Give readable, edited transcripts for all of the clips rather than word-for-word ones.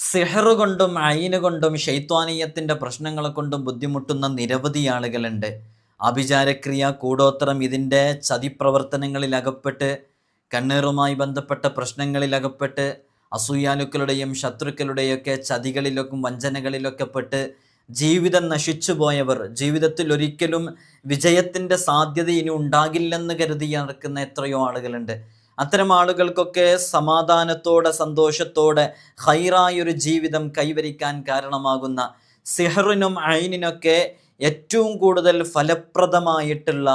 സിഹർ കൊണ്ടും ഐന് കൊണ്ടും ശൈത്വാനീയത്തിൻ്റെ പ്രശ്നങ്ങളെ കൊണ്ടും ബുദ്ധിമുട്ടുന്ന നിരവധി ആളുകളുണ്ട്. ആഭിചാരക്രിയ, കൂടോത്രം, ഇതിൻ്റെ ചതിപ്രവർത്തനങ്ങളിൽ അകപ്പെട്ട്, കണ്ണീറുമായി ബന്ധപ്പെട്ട പ്രശ്നങ്ങളിൽ അകപ്പെട്ട്, അസൂയാലുക്കളുടെയും ശത്രുക്കളുടെയൊക്കെ ചതികളിലൊക്കെ വഞ്ചനകളിലൊക്കെ പെട്ട് ജീവിതം നശിച്ചു പോയവർ, ജീവിതത്തിൽ ഒരിക്കലും വിജയത്തിൻ്റെ സാധ്യത ഇനി ഉണ്ടാകില്ലെന്ന് കരുതി നടക്കുന്ന എത്രയോ ആളുകളുണ്ട്. അത്തരം ആളുകൾക്കൊക്കെ സമാധാനത്തോടെ സന്തോഷത്തോടെ ഹൈറായൊരു ജീവിതം കൈവരിക്കാൻ കാരണമാകുന്ന സിഹറിനും ഐനിനൊക്കെ ഏറ്റവും കൂടുതൽ ഫലപ്രദമായിട്ടുള്ള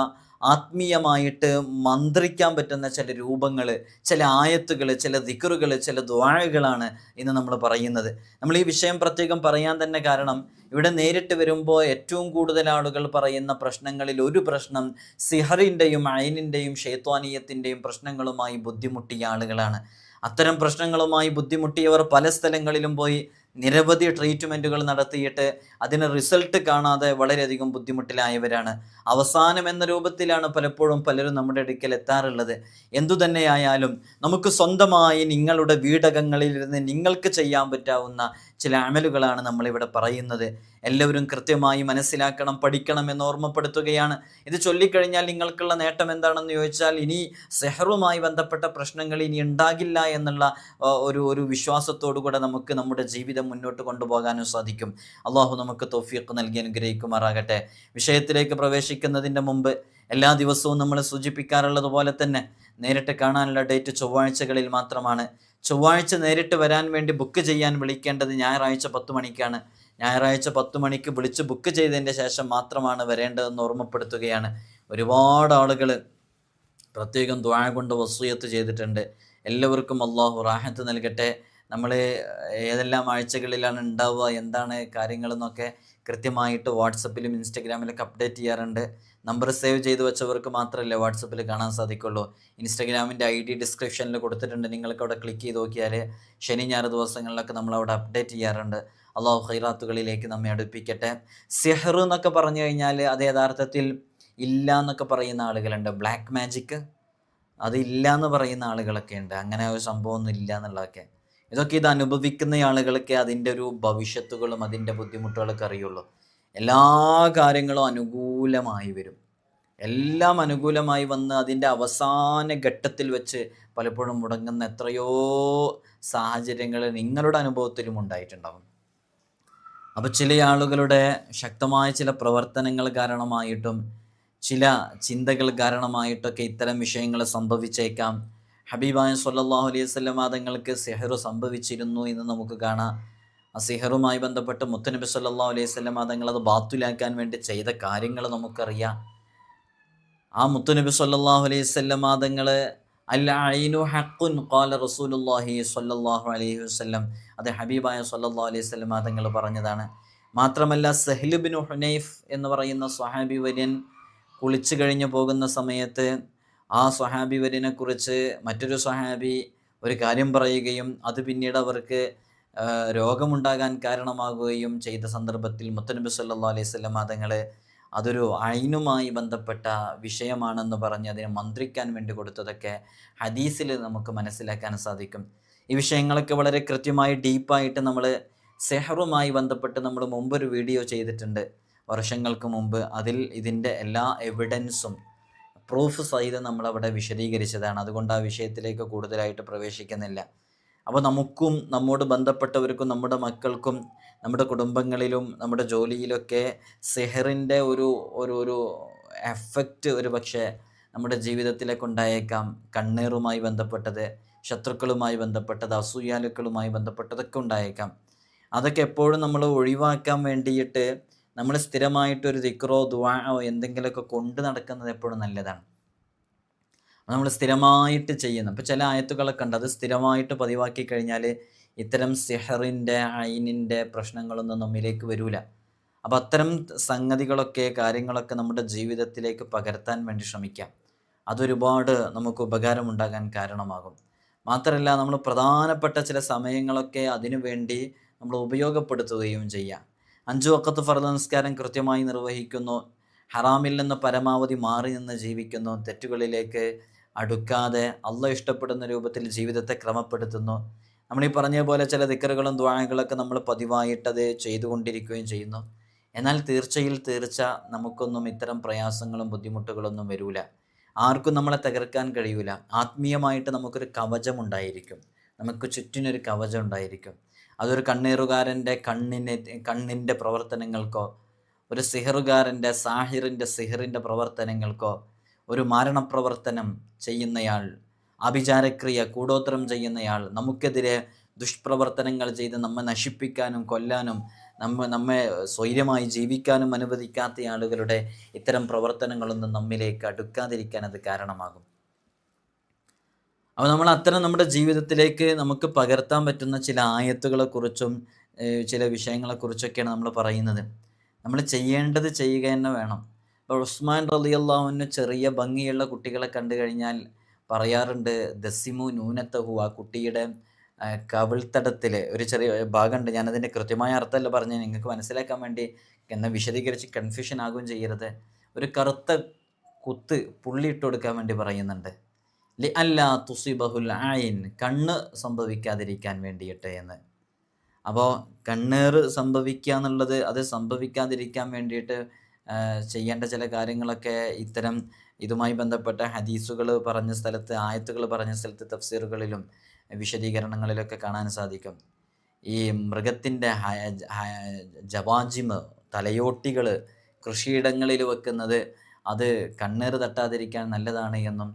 ആത്മീയമായിട്ട് മന്ത്രിക്കാൻ പറ്റുന്ന ചില രൂപങ്ങൾ, ചില ആയത്തുകൾ, ചില ദിക്റുകൾ, ചില ദുആകളാണ് ഇന്ന് നമ്മൾ പറയുന്നത്. നമ്മൾ ഈ വിഷയം പ്രത്യേകം പറയാൻ തന്നെ കാരണം, ഇവിടെ നേരിട്ട് വരുമ്പോൾ ഏറ്റവും കൂടുതൽ ആളുകൾ പറയുന്ന പ്രശ്നങ്ങളിൽ ഒരു പ്രശ്നം സിഹറിൻ്റെയും ഐനിൻ്റെയും ശൈത്വാനീയത്തിൻ്റെയും പ്രശ്നങ്ങളുമായി ബുദ്ധിമുട്ടിയ ആളുകളാണ്. അത്തരം പ്രശ്നങ്ങളുമായി ബുദ്ധിമുട്ടിയവർ പല സ്ഥലങ്ങളിലും പോയി നിരവധി ട്രീറ്റ്മെൻറ്റുകൾ നടത്തിയിട്ട് അതിന് റിസൾട്ട് കാണാതെ വളരെയധികം ബുദ്ധിമുട്ടിലായവരാണ്. അവസാനം എന്ന രൂപത്തിലാണ് പലപ്പോഴും പലരും നമ്മുടെ അടുക്കൽ എത്താറുള്ളത്. എന്തുതന്നെയായാലും നമുക്ക് സ്വന്തമായി നിങ്ങളുടെ വീടകങ്ങളിലിരുന്ന് നിങ്ങൾക്ക് ചെയ്യാൻ പറ്റാവുന്ന ചില അമലുകളാണ് നമ്മളിവിടെ പറയുന്നത്. എല്ലാവരും കൃത്യമായി മനസ്സിലാക്കണം, പഠിക്കണം എന്ന് ഓർമ്മപ്പെടുത്തുകയാണ്. ഇത് ചൊല്ലിക്കഴിഞ്ഞാൽ നിങ്ങൾക്കുള്ള നേട്ടം എന്താണെന്ന് ചോദിച്ചാൽ, ഇനി സെഹറുമായി ബന്ധപ്പെട്ട പ്രശ്നങ്ങൾ ഇനി ഉണ്ടാകില്ല എന്നുള്ള ഒരു വിശ്വാസത്തോടു കൂടെ നമുക്ക് നമ്മുടെ ജീവിതം മുന്നോട്ട് കൊണ്ടുപോകാനും സാധിക്കും. അള്ളാഹു നമുക്ക് തൗഫീഖ് നൽകി അനുഗ്രഹിക്കുമാറാകട്ടെ. വിഷയത്തിലേക്ക് പ്രവേശിക്കുന്നതിൻ്റെ മുമ്പ് എല്ലാ ദിവസവും നമ്മൾ സൂചിപ്പിക്കാറുള്ളത് പോലെ തന്നെ നേരിട്ട് കാണാനുള്ള ഡേറ്റ് ചൊവ്വാഴ്ചകളിൽ മാത്രമാണ്. ചൊവ്വാഴ്ച നേരിട്ട് വരാൻ വേണ്ടി ബുക്ക് ചെയ്യാൻ വിളിക്കേണ്ടത് ഞായറാഴ്ച 10 മണിക്കാണ്. ഞായറാഴ്ച 10 മണിക്ക് വിളിച്ച് ബുക്ക് ചെയ്തതിൻ്റെ ശേഷം മാത്രമാണ് വരേണ്ടതെന്ന് ഓർമ്മപ്പെടുത്തുകയാണ്. ഒരുപാട് ആളുകൾ പ്രത്യേകം ദുആ കൊണ്ട് വസിയത്ത് ചെയ്തിട്ടുണ്ട്. എല്ലാവർക്കും അള്ളാഹു റാഹത്ത് നൽകട്ടെ. നമ്മൾ ഏതെല്ലാം ആഴ്ചകളിലാണ് ഉണ്ടാവുക, എന്താണ് കാര്യങ്ങളെന്നൊക്കെ കൃത്യമായിട്ട് വാട്സപ്പിലും ഇൻസ്റ്റഗ്രാമിലൊക്കെ അപ്ഡേറ്റ് ചെയ്യാറുണ്ട്. നമ്പർ സേവ് ചെയ്ത് വെച്ചവർക്ക് മാത്രമല്ലേ വാട്സപ്പിൽ കാണാൻ സാധിക്കുള്ളൂ. ഇൻസ്റ്റഗ്രാമിൻ്റെ ID ഡിസ്ക്രിപ്ഷനിൽ കൊടുത്തിട്ടുണ്ട്. നിങ്ങൾക്ക് അവിടെ ക്ലിക്ക് ചെയ്ത് നോക്കിയാൽ ശനി ഞായർ ദിവസങ്ങളിലൊക്കെ നമ്മളവിടെ അപ്ഡേറ്റ് ചെയ്യാറുണ്ട്. അള്ളാഹു ഖൈറാത്തുകളിലേക്ക് നമ്മെ അടുപ്പിക്കട്ടെ. സിഹർ എന്നൊക്കെ പറഞ്ഞു കഴിഞ്ഞാൽ അത് യഥാർത്ഥത്തിൽ ഇല്ല എന്നൊക്കെ പറയുന്ന ആളുകളുണ്ട്. ബ്ലാക്ക് മാജിക്ക് അതില്ല എന്ന് പറയുന്ന ആളുകളൊക്കെ ഉണ്ട്. അങ്ങനെ ഒരു സംഭവമൊന്നും ഇല്ല എന്നുള്ളതൊക്കെ. ഇതൊക്കെ ഇത് അനുഭവിക്കുന്ന ആളുകൾക്ക് അതിൻ്റെ ഒരു ഭവിഷ്യത്തുകളും അതിൻ്റെ ബുദ്ധിമുട്ടുകളൊക്കെ അറിയുള്ളൂ. എല്ലാ കാര്യങ്ങളും അനുകൂലമായി വരും. എല്ലാം അനുകൂലമായി വന്ന് അതിൻ്റെ അവസാന ഘട്ടത്തിൽ വെച്ച് പലപ്പോഴും മുടങ്ങുന്ന എത്രയോ സാഹചര്യങ്ങൾ നിങ്ങളുടെ അനുഭവത്തിലും ഉണ്ടായിട്ടുണ്ടാകും. അപ്പോൾ ചില ആളുകളുടെ ശക്തമായ ചില പ്രവർത്തനങ്ങൾ കാരണമായിട്ടും ചില ചിന്തകൾ കാരണമായിട്ടൊക്കെ ഇത്തരം വിഷയങ്ങൾ സംഭവിച്ചേക്കാം. ഹബീബായ സ്വല്ലല്ലാഹു അലൈഹി വസല്ലം തങ്ങൾക്ക് സിഹർ സംഭവിച്ചിരുന്നു എന്ന് നമുക്ക് കാണാം. ആ സിഹറുമായി ബന്ധപ്പെട്ട് മുത്തുനബി സ്വല്ലല്ലാഹു അലൈഹി വസല്ലം തങ്ങൾ അത് ബാത്തുലാക്കാൻ വേണ്ടി ചെയ്ത കാര്യങ്ങൾ നമുക്കറിയാം. ആ മുത്തുനബി സ്വല്ലല്ലാഹു അലൈഹി വസല്ലം തങ്ങൾ അൽ ഐനു ഹഖുൻ ഖാല റസൂലുള്ളാഹി സ്വല്ലല്ലാഹു അലൈഹി വസല്ലം, അത് ഹബീബായ സ്വല്ലല്ലാഹു അലൈഹി വസല്ലം തങ്ങൾ പറഞ്ഞതാണ്. മാത്രമല്ല സഹ്ൽ ഇബ്നു ഹുനൈഫ് എന്ന് പറയുന്ന സ്വഹാബി വര്യൻ കുളിച്ചു കഴിഞ്ഞ് പോകുന്ന സമയത്ത് ആ സ്വഹാബി വര്യനെ കുറിച്ച് മറ്റൊരു സ്വഹാബി ഒരു കാര്യം പറയുകയും അത് പിന്നീട് അവർക്ക് രോഗമുണ്ടാകാൻ കാരണമാകുകയും ചെയ്ത സന്ദർഭത്തിൽ മുത്തുനബി സല്ലല്ലാഹു അലൈഹി വസല്ലം തങ്ങൾ അതൊരു ഐനുമായി ബന്ധപ്പെട്ട വിഷയമാണെന്ന് പറഞ്ഞ് അതിനെ മന്ത്രിക്കാൻ വേണ്ടി കൊടുത്തതൊക്കെ ഹദീസിൽ നമുക്ക് മനസ്സിലാക്കാൻ സാധിക്കും. ഈ വിഷയങ്ങളൊക്കെ വളരെ കൃത്യമായി ഡീപ്പായിട്ട് നമ്മൾ സെഹറുമായി ബന്ധപ്പെട്ട് നമ്മൾ മുമ്പൊരു വീഡിയോ ചെയ്തിട്ടുണ്ട് വർഷങ്ങൾക്ക് മുമ്പ്. അതിൽ ഇതിൻ്റെ എല്ലാ എവിഡൻസും പ്രൂഫ് സഹിതം നമ്മളവിടെ വിശദീകരിച്ചതാണ്. അതുകൊണ്ട് ആ വിഷയത്തിലേക്ക് കൂടുതലായിട്ട് പ്രവേശിക്കുന്നില്ല. അപ്പോൾ നമുക്കും നമ്മോട് ബന്ധപ്പെട്ടവർക്കും നമ്മുടെ മക്കൾക്കും നമ്മുടെ കുടുംബങ്ങളിലും നമ്മുടെ ജോലിയിലൊക്കെ സിഹറിൻ്റെ ഒരു എഫക്റ്റ് ഒരു പക്ഷേ നമ്മുടെ ജീവിതത്തിലേക്ക് ഉണ്ടായേക്കാം. കണ്ണീറുമായി ബന്ധപ്പെട്ടത്, ശത്രുക്കളുമായി ബന്ധപ്പെട്ടത്, അസൂയാലുക്കളുമായി ബന്ധപ്പെട്ടതൊക്കെ ഉണ്ടായേക്കാം. അതൊക്കെ എപ്പോഴും നമ്മൾ ഒഴിവാക്കാൻ വേണ്ടിയിട്ട് നമ്മൾ സ്ഥിരമായിട്ടൊരു ദിക്റോ ദുആഓ എന്തെങ്കിലുമൊക്കെ കൊണ്ട് നടക്കുന്നത് എപ്പോഴും നല്ലതാണ്. നമ്മൾ സ്ഥിരമായിട്ട് ചെയ്യുന്നു. ഇപ്പോൾ ചില ആയത്തുകളൊക്കെ ഉണ്ട്, അത് സ്ഥിരമായിട്ട് പതിവാക്കി കഴിഞ്ഞാൽ ഇത്തരം സിഹറിൻ്റെ ഐനിൻ്റെ പ്രശ്നങ്ങളൊന്നും നമ്മിലേക്ക് വരില്ല. അപ്പോൾ അത്തരം സംഗതികളൊക്കെ കാര്യങ്ങളൊക്കെ നമ്മുടെ ജീവിതത്തിലേക്ക് പകർത്താൻ വേണ്ടി ശ്രമിക്കാം. അതൊരുപാട് നമുക്ക് ഉപകാരമുണ്ടാകാൻ കാരണമാകും. മാത്രമല്ല നമ്മൾ പ്രധാനപ്പെട്ട ചില സമയങ്ങളൊക്കെ അതിനു വേണ്ടി നമ്മൾ ഉപയോഗപ്പെടുത്തുകയും ചെയ്യാം. 5 വഖത്ത് ഫർദ് നമസ്കാരം കൃത്യമായി നിർവഹിക്കുന്നു, ഹറാമിൽ നിന്ന് പരമാവധി മാറി നിന്ന് ജീവിക്കുന്നു, തെറ്റുകളിലേക്ക് അടുക്കാതെ അള്ളാഹ് ഇഷ്ടപ്പെടുന്ന രൂപത്തിൽ ജീവിതത്തെ ക്രമപ്പെടുത്തുന്നു, നമ്മളീ പറഞ്ഞ പോലെ ചില ദിക്റുകളും ദുആകളൊക്കെ നമ്മൾ പതിവായിട്ടത് ചെയ്തുകൊണ്ടിരിക്കുകയും ചെയ്യുന്നു. എന്നാൽ തീർച്ച നമുക്കൊന്നും ഇത്തരം പ്രയാസങ്ങളും ബുദ്ധിമുട്ടുകളൊന്നും വരൂല. ആർക്കും നമ്മളെ തകർക്കാൻ കഴിയൂല. ആത്മീയമായിട്ട് നമുക്കൊരു കവചമുണ്ടായിരിക്കും. നമുക്ക് ചുറ്റിനൊരു കവചം ഉണ്ടായിരിക്കും. അതൊരു കണ്ണേറുകാരൻ്റെ കണ്ണിൻ്റെ പ്രവർത്തനങ്ങൾക്കോ, ഒരു സിഹറുകാരൻ്റെ സിഹറിൻ്റെ പ്രവർത്തനങ്ങൾക്കോ, ഒരു മാരണപ്രവർത്തനം ചെയ്യുന്നയാൾ, ആഭിചാരക്രിയ കൂടോത്രം ചെയ്യുന്നയാൾ, നമുക്കെതിരെ ദുഷ്പ്രവർത്തനങ്ങൾ ചെയ്ത് നമ്മെ നശിപ്പിക്കാനും കൊല്ലാനും നമ്മെ സ്വൈര്യമായി ജീവിക്കാനും അനുവദിക്കാത്ത ആളുകളുടെ ഇത്തരം പ്രവർത്തനങ്ങളൊന്നും നമ്മിലേക്ക് അടുക്കാതിരിക്കാൻ അത് കാരണമാകും. അപ്പോൾ നമ്മൾ അത്തരം നമ്മുടെ ജീവിതത്തിലേക്ക് നമുക്ക് പകർത്താൻ പറ്റുന്ന ചില ആയത്തുകളെക്കുറിച്ചും ചില വിഷയങ്ങളെക്കുറിച്ചൊക്കെയാണ് നമ്മൾ പറയുന്നത്. നമ്മൾ ചെയ്യേണ്ടത് ചെയ്യുക തന്നെ വേണം. ഇപ്പോൾ ഉസ്മാൻ റളിയല്ലാഹു അൻഹു ചെറിയ ഭംഗിയുള്ള കുട്ടികളെ കണ്ടു കഴിഞ്ഞാൽ പറയാറുണ്ട്, ദസിമു നൂനത്തഹു, ആ കുട്ടിയുടെ കവിൾത്തടത്തിൽ ഒരു ചെറിയ ഭാഗമുണ്ട്. ഞാനതിൻ്റെ കൃത്യമായ അർത്ഥമല്ല പറഞ്ഞ് നിങ്ങൾക്ക് മനസ്സിലാക്കാൻ വേണ്ടി എന്നെ വിശദീകരിച്ച് കൺഫ്യൂഷൻ ആകുകയും ചെയ്യരുത്. ഒരു കറുത്ത കുത്ത് പുള്ളിയിട്ട് കൊടുക്കാൻ വേണ്ടി പറയുന്നുണ്ട്. ലി അല്ലാ തുസിബഹുൽ ഐൻ, കണ്ണ് സംഭവിക്കാതിരിക്കാൻ വേണ്ടിയിട്ട് എന്ന്. അപ്പോൾ കണ്ണേറ് സംഭവിക്കുക എന്നുള്ളത്, അത് സംഭവിക്കാതിരിക്കാൻ വേണ്ടിയിട്ട് ചെയ്യേണ്ട ചില കാര്യങ്ങളൊക്കെ ഇതുമായി ബന്ധപ്പെട്ട ഹദീസുകൾ പറഞ്ഞ സ്ഥലത്ത്, ആയത്തുകൾ പറഞ്ഞ സ്ഥലത്ത്, തഫ്സീറുകളിലും വിശദീകരണങ്ങളിലൊക്കെ കാണാൻ സാധിക്കും. ഈ മൃഗത്തിൻ്റെ ജവാജിമ്, തലയോട്ടികൾ കൃഷിയിടങ്ങളിൽ വെക്കുന്നത് അത് കണ്ണേറ് തട്ടാതിരിക്കാൻ നല്ലതാണ് എന്നും,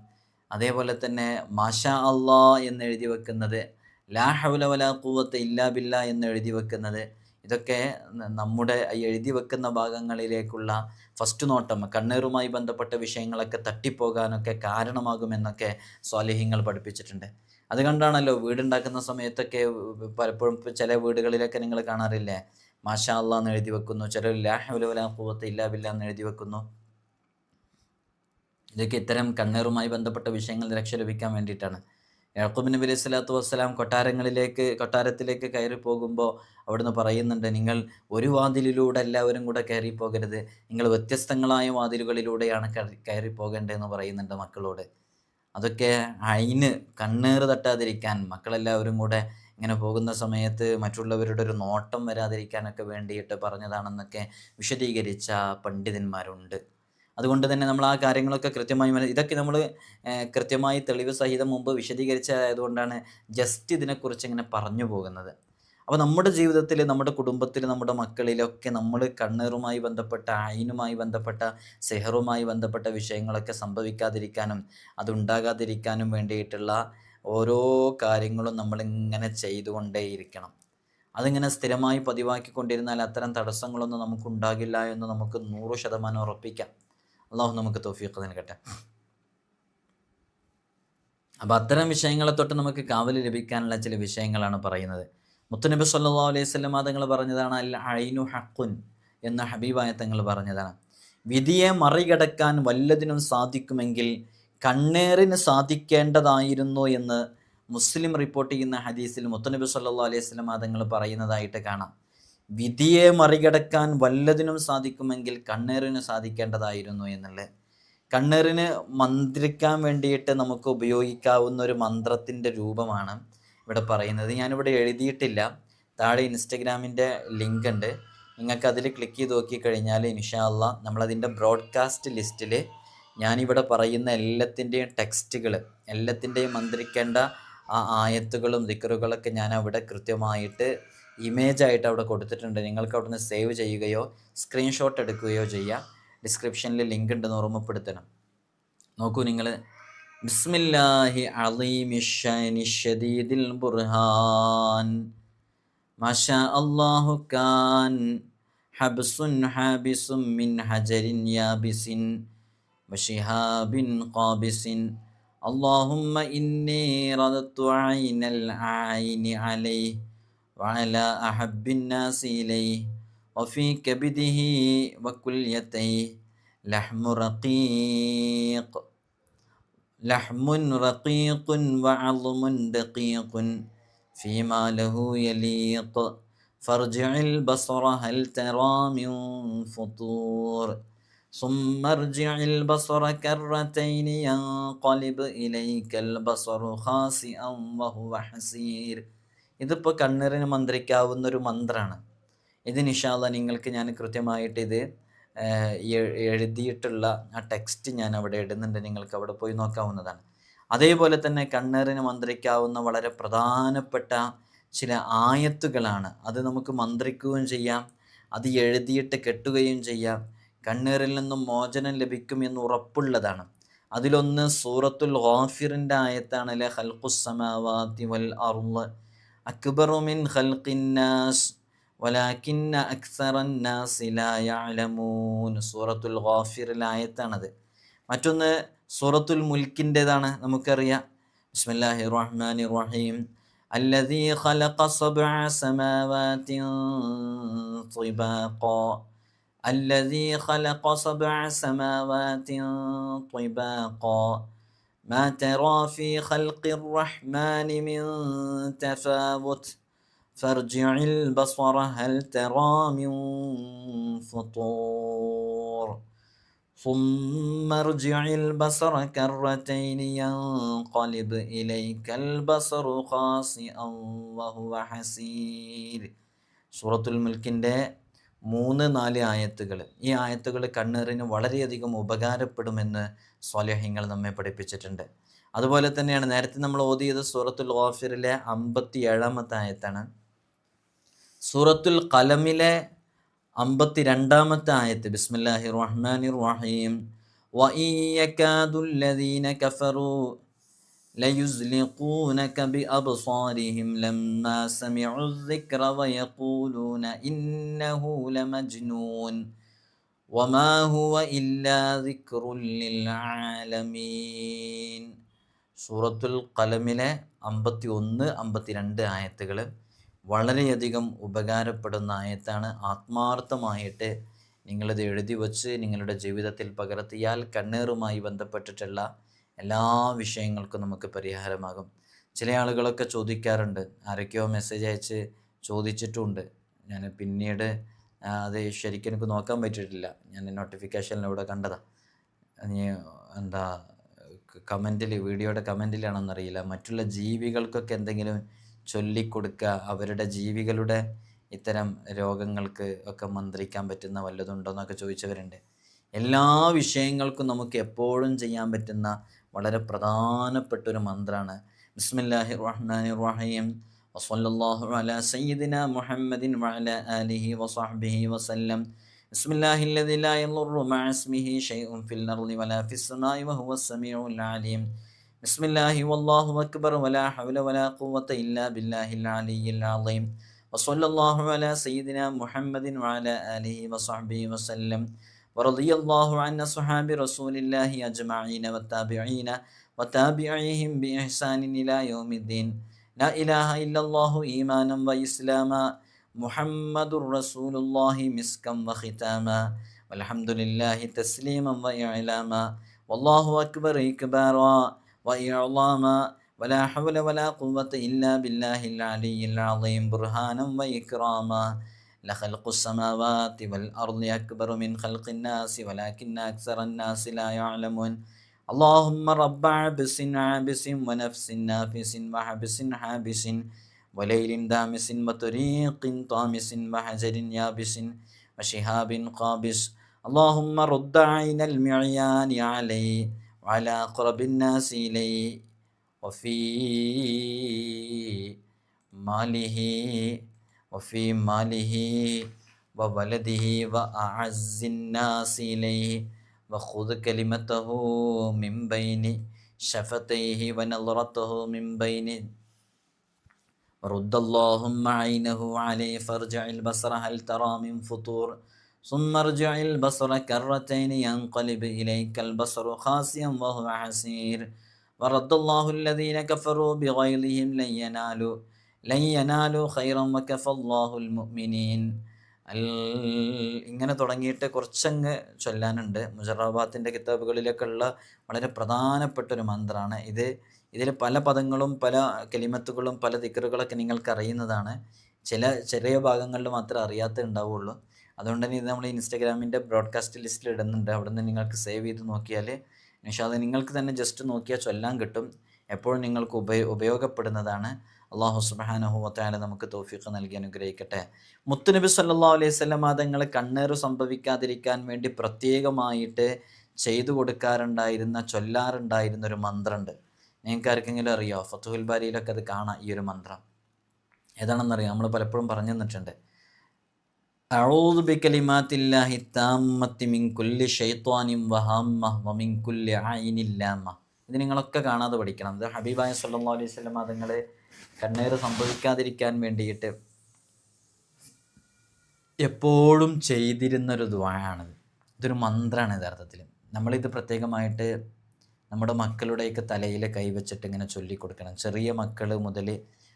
അതേപോലെ തന്നെ മാഷാ അള്ളാ എന്ന് എഴുതി വെക്കുന്നത്, ലാ ഹൗല വലാ ഖുവത ഇല്ലാ ബില്ലാ എന്ന് എഴുതി വെക്കുന്നത്, ഇതൊക്കെ നമ്മുടെ എഴുതി വെക്കുന്ന ഭാഗങ്ങളിലേക്കുള്ള ഫസ്റ്റ് നോട്ടം, കണ്ണേറുമായി ബന്ധപ്പെട്ട വിഷയങ്ങളൊക്കെ തട്ടിപ്പോകാനൊക്കെ കാരണമാകുമെന്നൊക്കെ സ്വാലിഹ്യങ്ങൾ പഠിപ്പിച്ചിട്ടുണ്ട്. അതുകൊണ്ടാണല്ലോ വീടുണ്ടാക്കുന്ന സമയത്തൊക്കെ പലപ്പോഴും ചില വീടുകളിലൊക്കെ നിങ്ങൾ കാണാറില്ലേ, മാഷാ അള്ളാ എന്ന് എഴുതി വെക്കുന്നു, ചിലർ ലാ ഹൗല വലാ ഖുവത ഇല്ലാ ബില്ലാ എന്ന് എഴുതി വെക്കുന്നു. ഇതൊക്കെ ഇത്തരം കണ്ണേറുമായി ബന്ധപ്പെട്ട വിഷയങ്ങൾ രക്ഷ ലഭിക്കാൻ വേണ്ടിയിട്ടാണ്. യാക്കൂബ് നബി അലൈഹി സ്വലാത്തു വസ്സലാം കൊട്ടാരത്തിലേക്ക് കയറി പോകുമ്പോൾ അവിടുന്ന് പറയുന്നുണ്ട്, നിങ്ങൾ ഒരു വാതിലിലൂടെ എല്ലാവരും കൂടെ കയറി പോകരുത്, നിങ്ങൾ വ്യത്യസ്തങ്ങളായ വാതിലുകളിലൂടെയാണ് കയറി പോകേണ്ടതെന്ന് പറയുന്നുണ്ട് മക്കളോട്. അതൊക്കെ കണ്ണേറ് തട്ടാതിരിക്കാൻ, മക്കളെല്ലാവരും കൂടെ ഇങ്ങനെ പോകുന്ന സമയത്ത് മറ്റുള്ളവരുടെ ഒരു നോട്ടം വരാതിരിക്കാനൊക്കെ വേണ്ടിയിട്ട് പറഞ്ഞതാണെന്നൊക്കെ വിശദീകരിച്ച പണ്ഡിതന്മാരുണ്ട്. അതുകൊണ്ട് തന്നെ നമ്മൾ ആ കാര്യങ്ങളൊക്കെ കൃത്യമായി ഇതൊക്കെ നമ്മൾ കൃത്യമായി തെളിവ് സഹിതം മുമ്പ് വിശദീകരിച്ചതായതുകൊണ്ടാണ് ജസ്റ്റ് ഇതിനെക്കുറിച്ച് ഇങ്ങനെ പറഞ്ഞു പോകുന്നത്. അപ്പോൾ നമ്മുടെ ജീവിതത്തിൽ, നമ്മുടെ കുടുംബത്തിൽ, നമ്മുടെ മക്കളിലൊക്കെ നമ്മൾ കണ്ണേറുമായി ബന്ധപ്പെട്ട, ഐനുമായി ബന്ധപ്പെട്ട, സെഹറുമായി ബന്ധപ്പെട്ട വിഷയങ്ങളൊക്കെ സംഭവിക്കാതിരിക്കാനും അതുണ്ടാകാതിരിക്കാനും വേണ്ടിയിട്ടുള്ള ഓരോ കാര്യങ്ങളും നമ്മളിങ്ങനെ ചെയ്തുകൊണ്ടേയിരിക്കണം. അതിങ്ങനെ സ്ഥിരമായി പതിവാക്കിക്കൊണ്ടിരുന്നാൽ അത്തരം തടസ്സങ്ങളൊന്നും നമുക്കുണ്ടാകില്ല എന്ന് നമുക്ക് 100% ഉറപ്പിക്കാം. അള്ളാഹു നമുക്ക് തൗഫീഖ് നൽകട്ടെ. അപ്പോൾ അത്തരം വിഷയങ്ങളെ തൊട്ട് നമുക്ക് കാവൽ ലഭിക്കാനുള്ള ചില വിഷയങ്ങളാണ് പറയുന്നത്. മുത്തുനബി സല്ലല്ലാഹു അലൈഹി വസല്ലം തങ്ങൾ പറഞ്ഞതാണ്, അൽ ഐനു ഹഖുൻ എന്ന ഹബീബായ തങ്ങൾ പറഞ്ഞതാണ്. വിധിയെ മറികടക്കാൻ വല്ലതിനും സാധിക്കുമെങ്കിൽ കണ്ണേറിന് സാധിക്കേണ്ടതായിരുന്നു എന്ന് മുസ്ലിം റിപ്പോർട്ട് ചെയ്യുന്ന ഹദീസിൽ മുത്തുനബി സല്ലല്ലാഹു അലൈഹി വസല്ലം തങ്ങൾ പറയുന്നതായിട്ട് കാണാം. വിധിയെ മറികടക്കാൻ വല്ലതിനും സാധിക്കുമെങ്കിൽ കണ്ണേറിന് സാധിക്കേണ്ടതായിരുന്നു എന്നുള്ളത്. കണ്ണേറിന് മന്ത്രിക്കാൻ വേണ്ടിയിട്ട് നമുക്ക് ഉപയോഗിക്കാവുന്ന ഒരു മന്ത്രത്തിൻ്റെ രൂപമാണ് ഇവിടെ പറയുന്നത്. ഞാനിവിടെ എഴുതിയിട്ടില്ല, താഴെ ഇൻസ്റ്റഗ്രാമിൻ്റെ ലിങ്ക് ഉണ്ട്, നിങ്ങൾക്ക് അതിൽ ക്ലിക്ക് ചെയ്ത് നോക്കിക്കഴിഞ്ഞാൽ ഇൻഷാ അള്ളാഹ് നമ്മളതിൻ്റെ ബ്രോഡ്കാസ്റ്റ് ലിസ്റ്റിൽ ഞാനിവിടെ പറയുന്ന എല്ലാത്തിൻ്റെയും ടെക്സ്റ്റുകൾ, എല്ലാത്തിൻ്റെയും മന്ത്രിക്കേണ്ട ആ ആയത്തുകളും ദിക്റുകളൊക്കെ ഞാൻ അവിടെ കൃത്യമായിട്ട് ഇമേജായിട്ട് അവിടെ കൊടുത്തിട്ടുണ്ട്. നിങ്ങൾക്ക് അവിടുന്ന് സേവ് ചെയ്യുകയോ സ്ക്രീൻഷോട്ട് എടുക്കുകയോ ചെയ്യാം. ഡിസ്ക്രിപ്ഷനിൽ ലിങ്ക് ഉണ്ടെന്ന് ഓർമ്മപ്പെടുത്തണം. നോക്കൂ നിങ്ങൾ, ബിസ്മില്ലാഹി അളീമിശ്ശാനി ശദീദിൽ ബുർഹാൻ മാഷാ അല്ലാഹു കാൻ ഹബ്സുൻ ഹാബിസും മിൻ ഹജരിൻ യാബിസിൻ വശിഹാബിൻ ഖാബിസിൻ അല്ലാഹുമ്മ ഇന്നി റദത്തു ഐനൽ ഐനി അലൈഹി وعلى أحب الناس إليه وفي كبده وكليتيه لحم رقيق وعظم دقيق فيما له يليق فارجع البصر هل ترى من فطور ثم ارجع البصر كرتين ينقلب إليك البصر خاسئا وهو حسير ഇതിപ്പോൾ കണ്ണീറിന് മന്ത്രിക്കാവുന്ന ഒരു മന്ത്രമാണ്. ഇത് ഇൻഷാ അല്ലാഹ് നിങ്ങൾക്ക് ഞാൻ കൃത്യമായിട്ട് ഇത് എഴുതിയിട്ടുള്ള ആ ടെക്സ്റ്റ് ഞാൻ അവിടെ ഇടുന്നുണ്ട്, നിങ്ങൾക്ക് അവിടെ പോയി നോക്കാവുന്നതാണ്. അതേപോലെ തന്നെ കണ്ണീറിന് മന്ത്രിക്കാവുന്ന വളരെ പ്രധാനപ്പെട്ട ചില ആയത്തുകളാണ്. അത് നമുക്ക് മന്ത്രിക്കുകയും ചെയ്യാം, അത് എഴുതിയിട്ട് കെട്ടുകയും ചെയ്യാം. കണ്ണീറിൽ നിന്നും മോചനം ലഭിക്കുമെന്ന് ഉറപ്പുള്ളതാണ്. അതിലൊന്ന് സൂറത്തുൽ ഗാഫിറിൻ്റെ ആയത്താണ്. ല ഖൽഖുസ് സമാവാതി വൽ അർള് അക്ബറു മിൻ ഖൽഖിന്നാസ് വലാകിന്ന അക്സറന്നാസി ലാ യഅലമൂൻ. സൂറത്തുൽ ഗാഫിറിലെ ആയത്താണത്. മറ്റൊന്ന് സൂറത്തുൽ മുൽക്കിൻ്റെതാണ്, നമുക്കറിയാം. ബിസ്മില്ലാഹിർ റഹ്മാനിർ റഹീം. അല്ലദീ ഖലഖ സബ്അ സമാവാതിൻ തിബാഖാ الذي خلق 7 سماوات طباقا ما ترى في خلق الرحمن من تفاوت فارجع البصر هل ترى من فطور ثم ارجع البصر كرتين ينقلب إليك البصر خاسئا وهو حسير. സൂറത്തുൽ മുൽക്കിൻ്റെ 3-4 ആയത്തുകൾ. ഈ ആയത്തുകൾ കണ്ണീറിന് വളരെയധികം ഉപകാരപ്പെടുമെന്ന് സ്വാലിഹീങ്ങൾ നമ്മെ പഠിപ്പിച്ചിട്ടുണ്ട്. അതുപോലെ തന്നെയാണ് നേരത്തെ നമ്മൾ ഓതിയത് സൂറത്തുൽ ഗാഫിറിലെ 57-ാമത്തെ ആയത്താണ്. സൂറത്തുൽ ഖലമിലെ 52-ാമത്തെ ആയത്ത്. ബിസ്മില്ലാഹിർ റഹ്മാനിർ റഹീം. വഇൻ യകാദുല്ലദീന കഫറൂ ليزلقونك بأبصارهم لما سمعوا الذكر ويقولون إنه لمجنون وما هو إلا ذكر للعالمين. സൂറത്തുൽ ഖലമിലെ 51-52 ആയത്തുകൾ വളരെയധികം ഉപകാരപ്പെടുന്ന ആയത്താണ്. ആത്മാർത്ഥമായിട്ട് നിങ്ങളിത് എഴുതി വച്ച് നിങ്ങളുടെ ജീവിതത്തിൽ പകർത്തിയാൽ കണ്ണീറുമായി ബന്ധപ്പെട്ടിട്ടുള്ള എല്ലാ വിഷയങ്ങൾക്കും നമുക്ക് പരിഹാരമാകും. ചില ആളുകളൊക്കെ ചോദിക്കാറുണ്ട്, ആരൊക്കെയോ മെസ്സേജ് അയച്ച് ചോദിച്ചിട്ടുമുണ്ട്. ഞാൻ പിന്നീട് അത് ശരിക്കും എനിക്ക് നോക്കാൻ പറ്റിയിട്ടില്ല, ഞാൻ നോട്ടിഫിക്കേഷനിലൂടെ കണ്ടതാണ്. എന്താ കമൻറ്റിൽ, വീഡിയോയുടെ കമൻറ്റിലാണെന്നറിയില്ല, മറ്റുള്ള ജീവികൾക്കൊക്കെ എന്തെങ്കിലും ചൊല്ലിക്കൊടുക്കുക, അവരുടെ ജീവികളുടെ ഇത്തരം രോഗങ്ങൾക്ക് ഒക്കെ മന്ത്രിക്കാൻ പറ്റുന്ന വല്ലതുണ്ടോ എന്നൊക്കെ ചോദിച്ചവരുണ്ട്. എല്ലാ വിഷയങ്ങൾക്കും നമുക്ക് എപ്പോഴും ചെയ്യാൻ പറ്റുന്ന വളരെ പ്രധാനപ്പെട്ടൊരു മന്ത്രമാണ്. ബിസ്മില്ലാഹിർ റഹ്മാനിർ റഹീം. വസല്ലല്ലാഹു അലാ സയ്യിദിനാ മുഹമ്മദിൻ വഅലാ ആലിഹി വസഹ്ബിഹി വസല്ലം. ബിസ്മില്ലാഹില്ലദി ലാ യളുറു മഅ ഇസ്മിഹി ശൈഉൻ ഫിൽ അർളി വലാ ഫിസ് സമാഇ വഹുവസ് സമീഉൽ അലീം. ബിസ്മില്ലാഹി വല്ലാഹു അക്ബർ വലാ ഹൗല വലാ ഖുവത ഇല്ലാ ബില്ലാഹിൽ അലിയ്യിൽ അളീം. വസല്ലല്ലാഹു അലാ സയ്യിദിനാ മുഹമ്മദിൻ വഅലാ ആലിഹി വസഹ്ബിഹി വസല്ലം. ورضي الله عن أصحاب رسول الله أجمعين والتابعين وتابعيهم بإحسان إلى يوم الدين. لا إله إلا الله إيمانا وإسلاما محمد رسول الله مسكا وختاما والحمد لله تسليما وإعلاما والله أكبر إكبارا وإعظاما ولا حول ولا قوة إلا بالله العلي العظيم برهانا وإكراما. لخلق السماوات والأرض أكبر من خلق الناس ولكن أكثر الناس لا يعلمون. اللهم رب عبس عابس ونفس نافس وحبس حابس وليل دامس وطريق طامس وحجر يابس وشهاب قابس. اللهم رد عين المعيان علي وعلى أقرب الناس إلي وفي ماله وولده وأعز الناس إليه وخذ كلمته من بين شفتيه ونظرته من بين ورد اللهم عينه عليه فارجع البصر هل ترى من فطور ثم ارجع البصر كرتين ينقلب إليك البصر خاسئا وهو حسير. ورد الله الذين كفروا بغيظهم لن ينالوا خيرا وكفى الله المؤمنين. ഇങ്ങനെ തുടങ്ങിയിട്ട് കുറച്ചങ്ങ് ചൊല്ലാനുണ്ട്. മുജറബാത്തിൻ്റെ കിതാബുകളിലൊക്കെ ഉള്ള വളരെ പ്രധാനപ്പെട്ട ഒരു മന്ത്രമാണ് ഇത്. ഇതിൽ പല പദങ്ങളും പല കലിമത്തുകളും പല ദിക്റുകളൊക്കെ നിങ്ങൾക്ക് അറിയുന്നതാണ്. ചെറിയ ഭാഗങ്ങളിൽ മാത്രമേ അറിയാത്ത ഉണ്ടാവുള്ളൂ. അതുകൊണ്ട് തന്നെ ഇത് നമ്മൾ ഇൻസ്റ്റാഗ്രാമിൻ്റെ ബ്രോഡ്കാസ്റ്റ് ലിസ്റ്റിൽ ഇടുന്നുണ്ട്. അവിടെ നിന്ന് നിങ്ങൾക്ക് സേവ് ചെയ്ത് നോക്കിയാൽ ഇൻഷാ അല്ലാഹ് നിങ്ങൾക്ക് തന്നെ ജസ്റ്റ് നോക്കിയാൽ ചൊല്ലാൻ കിട്ടും. എപ്പോഴും നിങ്ങൾക്ക് ഉപയോഗപ്പെടുന്നതാണ്. അള്ളാഹു സുബ്ഹാനഹു വ തആല നമുക്ക് തൗഫീഖ് നൽകി അനുഗ്രഹിക്കട്ടെ. മുത്തുനബി സല്ലല്ലാഹു അലൈഹി വസല്ലം തങ്ങൾ കണ്ണേറ് സംഭവിക്കാതിരിക്കാൻ വേണ്ടി പ്രത്യേകമായിട്ട് ചെയ്തു കൊടുക്കാറുണ്ടായിരുന്ന, ചൊല്ലാറുണ്ടായിരുന്ന ഒരു മന്ത്രമുണ്ട്. നിങ്ങൾക്ക് ആർക്കെങ്കിലും അറിയോ? ഫത്തുഹുൽ ബാരിയിലൊക്കെ അത് കാണാം ഈ ഒരു മന്ത്രം. ഏതാണെന്നറിയാം? നമ്മൾ പലപ്പോഴും പറഞ്ഞു തന്നിട്ടുണ്ട്. അഊദു ബികലിമാത്തില്ലാഹി താമ്മത്തി മിൻ കുല്ലി ശൈത്വാനിൻ വഹാമ്മ വമിൻ കുല്ലി ഐനിൻ ലാമ്മ. ഇത് നിങ്ങളൊക്കെ കാണാതെ പഠിക്കണം. ഇത് ഹബീബായ സല്ലല്ലാഹു അലൈഹി വസല്ലം തങ്ങൾ കണ്ണേറ് സംഭവിക്കാതിരിക്കാൻ വേണ്ടിയിട്ട് എപ്പോഴും ചെയ്തിരുന്നൊരു ദുആയാണിത്. ഇതൊരു മന്ത്രമാണ് യഥാർത്ഥത്തിൽ. നമ്മളിത് പ്രത്യേകമായിട്ട് നമ്മുടെ മക്കളുടെയൊക്കെ തലയിൽ കൈവച്ചിട്ട് ഇങ്ങനെ ചൊല്ലിക്കൊടുക്കണം. ചെറിയ മക്കൾ മുതൽ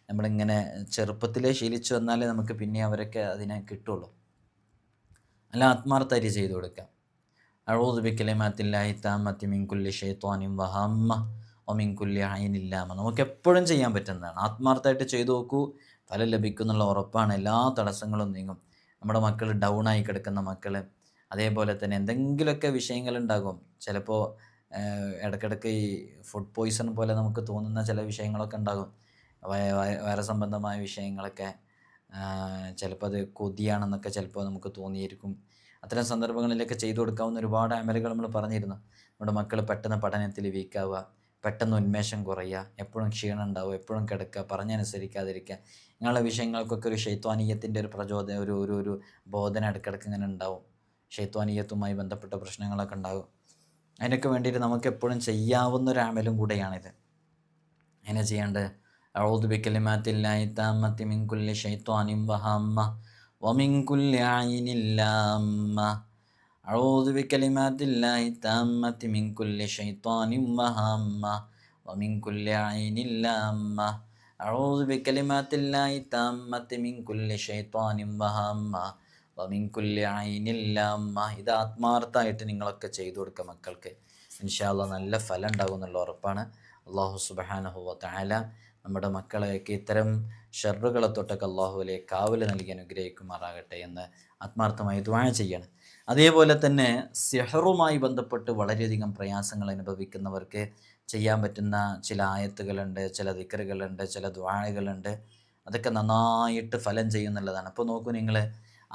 നമ്മളിങ്ങനെ ചെറുപ്പത്തിലേ ശീലിച്ചു വന്നാലേ നമുക്ക് പിന്നെ അവരൊക്കെ അതിനെ കിട്ടുള്ളൂ. നല്ല ആത്മാർത്ഥമായിട്ട് ചെയ്തു കൊടുക്കാം. അഊദു ബികലിമാത്തില്ലാഹി താമ്മത്തി മിൻ കുല്ലി ശൈത്വാനിൻ വഹാമ്മ വമിൻ കുല്ലി ഐനിൻ ലാമ്മ. നമുക്ക് എപ്പോഴും ചെയ്യാൻ പറ്റുന്നതാണ്. ആത്മാർത്ഥമായിട്ട് ചെയ്തു നോക്കൂ, ഫലം ലഭിക്കുന്നുള്ള ഉറപ്പാണ്. എല്ലാ തടസ്സങ്ങളും നീങ്ങും. നമ്മുടെ മക്കൾ ഡൗണായി കിടക്കുന്ന മക്കൾ, അതേപോലെ തന്നെ എന്തെങ്കിലുമൊക്കെ വിഷയങ്ങളുണ്ടാകും. ചിലപ്പോൾ ഇടയ്ക്കിടയ്ക്ക് ഈ ഫുഡ് പോയ്സൺ പോലെ നമുക്ക് തോന്നുന്ന ചില വിഷയങ്ങളൊക്കെ ഉണ്ടാകും. വയറ് സംബന്ധമായ വിഷയങ്ങളൊക്കെ, ചിലപ്പോൾ അത് കൊതിയാണെന്നൊക്കെ ചിലപ്പോൾ നമുക്ക് തോന്നിയിരിക്കും. അത്തരം സന്ദർഭങ്ങളിലൊക്കെ ചെയ്തു കൊടുക്കാവുന്ന ഒരുപാട് അമലുകൾ നമ്മൾ പറഞ്ഞിരുന്നു. നമ്മുടെ മക്കൾ പെട്ടെന്ന് പഠനത്തിൽ വീക്കാവുക, പെട്ടെന്ന് ഉന്മേഷം കുറയുക, എപ്പോഴും ക്ഷീണം ഉണ്ടാവുക, എപ്പോഴും കിടക്കുക, പറഞ്ഞനുസരിക്കാതിരിക്കുക, ഇങ്ങനെയുള്ള വിഷയങ്ങൾക്കൊക്കെ ഒരു ശൈത്വാനീയത്തിൻ്റെ ഒരു ഒരു ഒരു ഒരു ബോധന ഇടയ്ക്കിടയ്ക്ക് ഇങ്ങനെ ഉണ്ടാവും. ശൈത്വാനീയത്തുമായി ബന്ധപ്പെട്ട പ്രശ്നങ്ങളൊക്കെ ഉണ്ടാകും. അതിനൊക്കെ വേണ്ടിയിട്ട് നമുക്ക് എപ്പോഴും ചെയ്യാവുന്ന ഒരു അമലും കൂടെയാണിത്. എങ്ങനെ ചെയ്യേണ്ടത്? അഊദു ബികലിമാത്തില്ലാഹി താമ്മത്തി മിൻ കുല്ലി ശൈത്വാനിൻ വഹാമ്മ വമിൻ കുല്ലി ഐനിൻ ലാമ്മ. അഊദു ബികലിമാത്തില്ലാഹി താമ്മത്തി മിൻ കുല്ലി ശൈത്വാനിൻ വഹാമ്മ വമിൻ കുല്ലി ഐനിൻ ലാമ്മ. അഊദു ബികലിമാത്തില്ലാഹി താമ്മത്തി മിൻ കുല്ലി ശൈത്വാനിൻ വഹാമ്മ വമിൻ കുല്ലി ഐനിൻ ലാമ്മ. ഇത് ആത്മാർത്ഥമായിട്ട് നിങ്ങളൊക്കെ ചെയ്തു കൊടുക്കുക മക്കൾക്ക്. ഇൻഷാ അല്ലാഹ് നല്ല ഫലം ഉണ്ടാകും എന്നുള്ള ഉറപ്പാണ്. അല്ലാഹു സുബ്ഹാനഹു വ തആല നമ്മുടെ മക്കളെയൊക്കെ ഇത്തരം ഷർറുകളെ തൊട്ടൊക്കെ അല്ലാഹുവിലെ കാവൽ നൽകി അനുഗ്രഹിക്കുമാറാകട്ടെ എന്ന് ആത്മാർത്ഥമായി ദുആ ചെയ്യണം. അതേപോലെ തന്നെ സിഹറുമായി ബന്ധപ്പെട്ട് വളരെയധികം പ്രയാസങ്ങൾ അനുഭവിക്കുന്നവർക്ക് ചെയ്യാൻ പറ്റുന്ന ചില ആയത്തുകളുണ്ട്, ചില ദിക്റുകളുണ്ട്, ചില ദുആകളുണ്ട്. അതൊക്കെ നന്നായിട്ട് ഫലം ചെയ്യുന്നുള്ളതാണ്. അപ്പോൾ നോക്കൂ നിങ്ങൾ,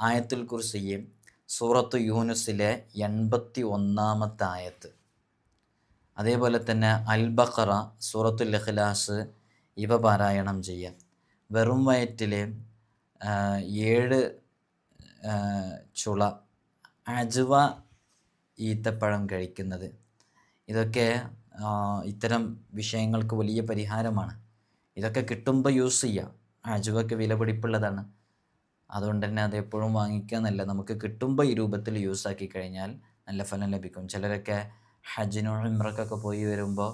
ആയത്തുൽ കുർസിയും സൂറത്തു യൂനുസിലെ 81-ാമത്തെ ആയത്ത്, അതേപോലെ തന്നെ അൽ ബഖറ, സൂറത്തുൽ ഇഖ്ലാസ് ഇവ പാരായണം ചെയ്യാം. വെറും വയറ്റിൽ 7 ചുള അജ്വ ഈത്തപ്പഴം കഴിക്കുന്നത്, ഇതൊക്കെ ഇത്തരം വിഷയങ്ങൾക്ക് വലിയ പരിഹാരമാണ്. ഇതൊക്കെ കിട്ടുമ്പോൾ യൂസ് ചെയ്യുക. അജ്വയ്ക്ക് വിലപിടിപ്പുള്ളതാണ്. അതുകൊണ്ട് തന്നെ അത് എപ്പോഴും വാങ്ങിക്കുക എന്നല്ല, നമുക്ക് കിട്ടുമ്പോൾ ഈ രൂപത്തിൽ യൂസാക്കി കഴിഞ്ഞാൽ നല്ല ഫലം ലഭിക്കും. ചിലരൊക്കെ ഹജ്ജിനും ഉംറക്കൊക്കെ പോയി വരുമ്പോൾ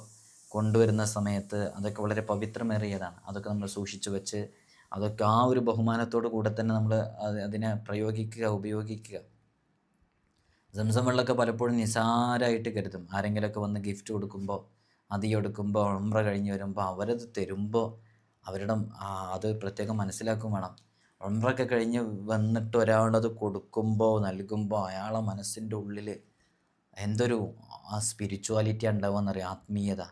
കൊണ്ടുവരുന്ന സമയത്ത് അതൊക്കെ വളരെ പവിത്രമേറിയതാണ്. അതൊക്കെ നമ്മൾ സൂക്ഷിച്ചു വെച്ച് അതൊക്കെ ആ ഒരു ബഹുമാനത്തോടു കൂടെ തന്നെ നമ്മൾ അതിനെ പ്രയോഗിക്കുക, ഉപയോഗിക്കുക. സംസം വെള്ളമൊക്കെ പലപ്പോഴും നിസാരമായിട്ട് കരുതും. ആരെങ്കിലുമൊക്കെ വന്ന് ഗിഫ്റ്റ് കൊടുക്കുമ്പോൾ, കൊടുക്കുമ്പോൾ, ഉംറ കഴിഞ്ഞ് വരുമ്പോൾ അവരത് തരുമ്പോൾ അവരുടെ അത് പ്രത്യേകം മനസ്സിലാക്കും വേണം. ഉംറയൊക്കെ കഴിഞ്ഞ് വന്നിട്ട് ഒരാളത് കൊടുക്കുമ്പോൾ, നൽകുമ്പോൾ അയാളെ മനസ്സിൻ്റെ ഉള്ളിൽ എന്തൊരു സ്പിരിച്വാലിറ്റി ഉണ്ടാവുമെന്നറിയാം, ആത്മീയത.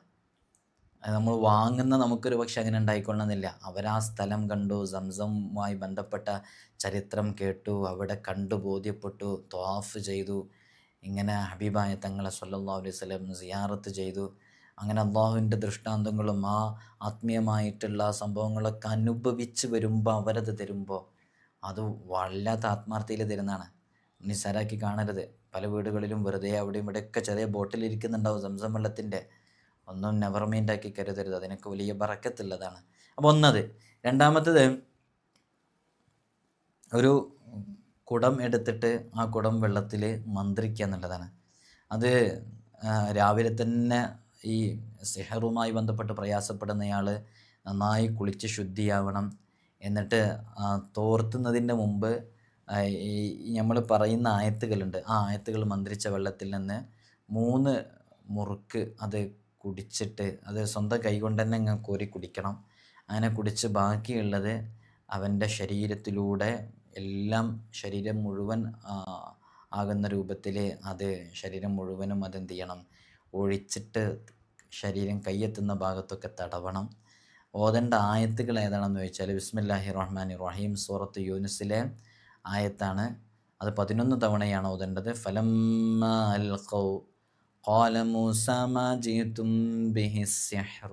നമ്മൾ വാങ്ങുന്ന നമുക്കൊരു പക്ഷെ അങ്ങനെ ഉണ്ടായിക്കൊള്ളണമെന്നില്ല. അവരാ സ്ഥലം കണ്ടു, സംസമുമായി ബന്ധപ്പെട്ട ചരിത്രം കേട്ടു, അവിടെ കണ്ടു ബോധ്യപ്പെട്ടു, ത്വാഫ് ചെയ്തു, ഇങ്ങനെ ഹബീബായ തങ്ങളെ സ്വല്ലല്ലാഹു അലൈഹി വസല്ലം സിയാറത്ത് ചെയ്തു. അങ്ങനെ അള്ളാഹുവിൻ്റെ ദൃഷ്ടാന്തങ്ങളും ആ ആത്മീയമായിട്ടുള്ള സംഭവങ്ങളൊക്കെ അനുഭവിച്ച് വരുമ്പോൾ അവരത് തരുമ്പോൾ അത് വല്ലാത്ത ആത്മാർത്ഥയിൽ തരുന്നതാണ്. നിസ്സാരാക്കി കാണരുത്. പല വീടുകളിലും വെറുതെ അവിടെയും ഇവിടെയൊക്കെ ചെറിയ ബോട്ടിലിരിക്കുന്നുണ്ടാവും സംസം വെള്ളത്തിൻ്റെ. ഒന്നും നെവർ മൈൻഡാക്കി കരുതരുത്. അതിനൊക്കെ വലിയ ബറക്കത്തുള്ളതാണ്. അപ്പോൾ ഒന്നത്. രണ്ടാമത്തത്, ഒരു കുടം എടുത്തിട്ട് ആ കുടം വെള്ളത്തിൽ മന്ത്രിക്കുക എന്നുള്ളതാണ്. അത് രാവിലെ തന്നെ ഈ സിഹറുമായി ബന്ധപ്പെട്ട് പ്രയാസപ്പെടുന്നയാൾ നന്നായി കുളിച്ച് ശുദ്ധിയാവണം. എന്നിട്ട് തോർത്തുന്നതിൻ്റെ മുമ്പ് ഈ നമ്മൾ പറയുന്ന ആയത്തുകളുണ്ട്, ആ ആയത്തുകൾ മന്ത്രിച്ച വെള്ളത്തിൽ നിന്ന് 3 മുറുക്ക് അത് കുടിച്ചിട്ട്, അത് സ്വന്തം കൈകൊണ്ട് തന്നെ അങ്ങ് കോരി കുടിക്കണം. അങ്ങനെ കുടിച്ച് ബാക്കിയുള്ളത് അവൻ്റെ ശരീരത്തിലൂടെ എല്ലാം, ശരീരം മുഴുവൻ ആകുന്ന രൂപത്തിൽ അത് ശരീരം മുഴുവനും അതെന്ത് ചെയ്യണം, ഒഴിച്ചിട്ട് ശരീരം കയ്യെത്തുന്ന ഭാഗത്തൊക്കെ തടവണം. ഓതേണ്ട ആയത്തുകൾ ഏതാണെന്ന് ചോദിച്ചാൽ ബിസ്മില്ലാഹി റഹ്മാനി റഹീം സൂറത്ത് യൂനുസിലെ ആയത്താണ്. അത് 11 തവണയാണ് ഓതേണ്ടത്. ഫലമ്മ അൽഖൗ ഖാല മൂസ മാ ജിഅ്തും ബിഹി സിഹ്ർ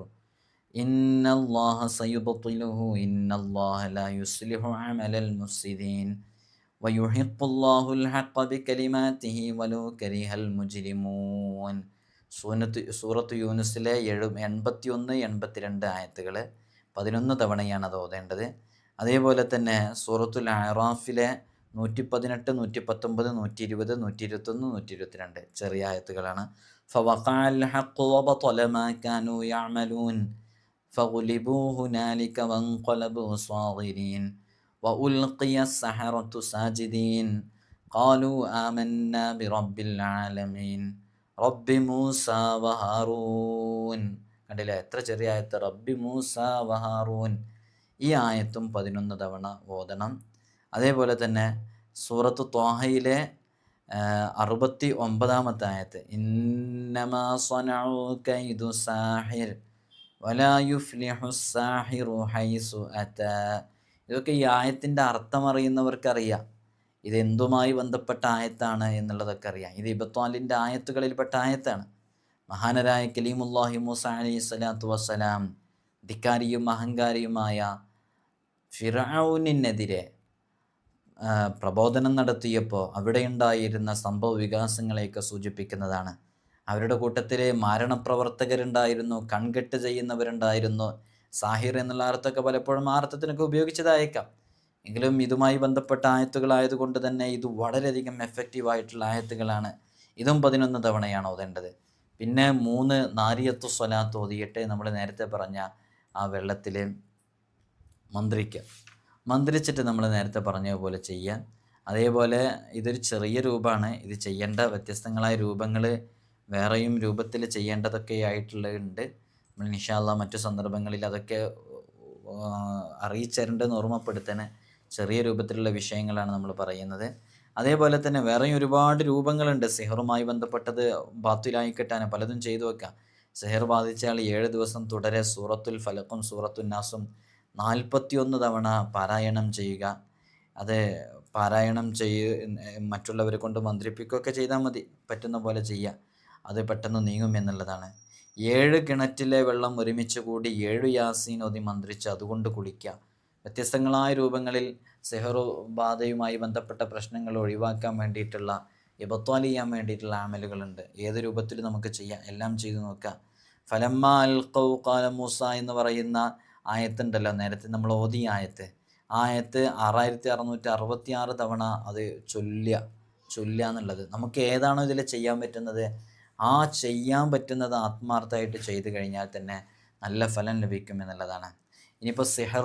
ഇന്നല്ലാഹ സയുബ്തിലുഹു ഇന്നല്ലാഹ ലാ യുസ്ലിഹു അമലൽ മുഫ്സിദീൻ വയുഹിഖുല്ലാഹുൽ ഹഖ്ഖ ബികലിമാതിഹി വലൗ കരിഹൽ മുജ്രിമൂൻ. സൂറത്ത് യൂനുസിലെ 81, 82 ആയത്തുകൾ 11 തവണയാണ് അത് ഓതേണ്ടത്. അതേപോലെ തന്നെ സൂറത്തുൽ അറാഫിലെ 118, 119, 120, 121, 122 ചെറിയ ആയത്തുകളാണ്. ഫവഖഅൽ ഹഖ്ഖു വബതല മാ കാനൂ യഅമലൂൻ ഫഗുലിബൂ ഹുനാലിക വൻഖലബൂ സാഗിരീൻ വഉൽഖിയ അസ്സഹറതു സാജിദീൻ ഖാലൂ ആമന്നാ ബിറബ്ബിൽ ആലമീൻ റബ്ബി മൂസ വഹാറൂൻ. കണ്ടില്ലേ, എത്ര ചെറിയ ആയത്ത്, റബ്ബി മൂസ വഹാറൂൻ. ഈ ആയത്തും 11 തവണ ഓതണം. അതേപോലെ തന്നെ സൂറത്ത് ത്വാഹയിലെ 69 ആയത്ത്, ഇന്നമാ സ്വനഉ കൈദു സാഹിർ വലാ യുഫ്ലിഹു സാഹിറു ഹൈസു അതാ. ഇതൊക്കെ ഈ ആയത്തിൻ്റെ അർത്ഥം അറിയുന്നവർക്കറിയാം ഇതെന്തുമായി ബന്ധപ്പെട്ട ആയത്താണ് എന്നുള്ളതൊക്കെ അറിയാം. ഇത് ഇബ്താലിൻ്റെ ആയത്തുകളിൽപ്പെട്ട ആയത്താണ്. മഹാനരായ കലീമുല്ലാഹി മൂസ അലൈഹി സ്വലാത്തു വസ്സലാം ധിക്കാരിയും അഹങ്കാരിയുമായ ഫിർഔനിനെതിരെ പ്രബോധനം നടത്തിയപ്പോൾ അവിടെയുണ്ടായിരുന്ന സംഭവ വികാസങ്ങളെയൊക്കെ സൂചിപ്പിക്കുന്നതാണ്. അവരുടെ കൂട്ടത്തിൽ മാരണപ്രവർത്തകരുണ്ടായിരുന്നു, കൺകെട്ട് ചെയ്യുന്നവരുണ്ടായിരുന്നു. സാഹിർ എന്നുള്ള അർത്ഥമൊക്കെ പലപ്പോഴും ആ അർത്ഥത്തിനൊക്കെ ഉപയോഗിച്ചതായേക്കാം. എങ്കിലും ഇതുമായി ബന്ധപ്പെട്ട ആയത്തുകളായതുകൊണ്ട് തന്നെ ഇത് വളരെയധികം എഫക്റ്റീവായിട്ടുള്ള ആയത്തുകളാണ്. ഇതും 11 തവണയാണ് ഓതേണ്ടത്. പിന്നെ 3 നാരിയത്തു സ്വലാത്ത് ഓതിയിട്ട് നമ്മൾ നേരത്തെ പറഞ്ഞ ആ വെള്ളത്തിൽ മന്ത്രിച്ചിട്ട് നമ്മൾ നേരത്തെ പറഞ്ഞ പോലെ ചെയ്യാൻ. അതേപോലെ ഇതൊരു ചെറിയ രൂപമാണ്. ഇത് ചെയ്യേണ്ട വ്യത്യസ്തങ്ങളായ രൂപങ്ങൾ വേറെയും രൂപത്തിൽ ചെയ്യേണ്ടതൊക്കെ ആയിട്ടുള്ളതുണ്ട്. നമ്മൾ ഇൻഷാ അല്ലാഹ് മറ്റു സന്ദർഭങ്ങളിൽ അതൊക്കെ അറിയിച്ചേരേണ്ടതെന്ന് ഓർമ്മപ്പെടുത്താൻ ചെറിയ രൂപത്തിലുള്ള വിഷയങ്ങളാണ് നമ്മൾ പറയുന്നത്. അതേപോലെ തന്നെ വേറെയും ഒരുപാട് രൂപങ്ങളുണ്ട്. സിഹറുമായി ബന്ധപ്പെട്ടത് ബാത്തിലായി കിട്ടാൻ പലതും ചെയ്തു വെക്കാം. സിഹർ ബാധിച്ചാൽ 7 ദിവസം തുടരെ സൂറത്തുൽ ഫലഖും സൂറത്തുൽ നാസും 41 തവണ പാരായണം ചെയ്യുക. അത് പാരായണം മറ്റുള്ളവരെ കൊണ്ട് മന്ത്രിപ്പിക്കുകയൊക്കെ ചെയ്താൽ മതി, പറ്റുന്ന പോലെ ചെയ്യുക. അത് പെട്ടെന്ന് നീങ്ങും എന്നുള്ളതാണ്. 7 കിണറ്റിലെ വെള്ളം ഒരുമിച്ച് കൂടി 7 യാസീൻ ഓതി മന്ത്രിച്ച് അതുകൊണ്ട് കുളിക്കുക. വ്യത്യസ്തങ്ങളായ രൂപങ്ങളിൽ സിഹറു ബാധയുമായി ബന്ധപ്പെട്ട പ്രശ്നങ്ങൾ ഒഴിവാക്കാൻ വേണ്ടിയിട്ടുള്ള, ഇബത്വാൽ ചെയ്യാൻ വേണ്ടിയിട്ടുള്ള അമലുകളുണ്ട്. ഏത് രൂപത്തിൽ നമുക്ക് ചെയ്യാം, എല്ലാം ചെയ്തു നോക്കാം. ഫലമ്മ അൽഖൗ ഖാല മൂസ എന്ന് പറയുന്ന ആയത്തുണ്ടല്ലോ, നേരത്തെ നമ്മൾ ഓതിയ ആയത്ത്, ആ ആയത്ത് 6666 തവണ അത് ചൊല്ലുക എന്നുള്ളത്. നമുക്ക് ഏതാണോ ഇതിൽ ചെയ്യാൻ പറ്റുന്നത് ആ ചെയ്യാൻ പറ്റുന്നത് ആത്മാർത്ഥമായിട്ട് ചെയ്തു കഴിഞ്ഞാൽ തന്നെ നല്ല ഫലം ലഭിക്കും എന്നുള്ളതാണ്. ഇനിയിപ്പോൾ സിഹർ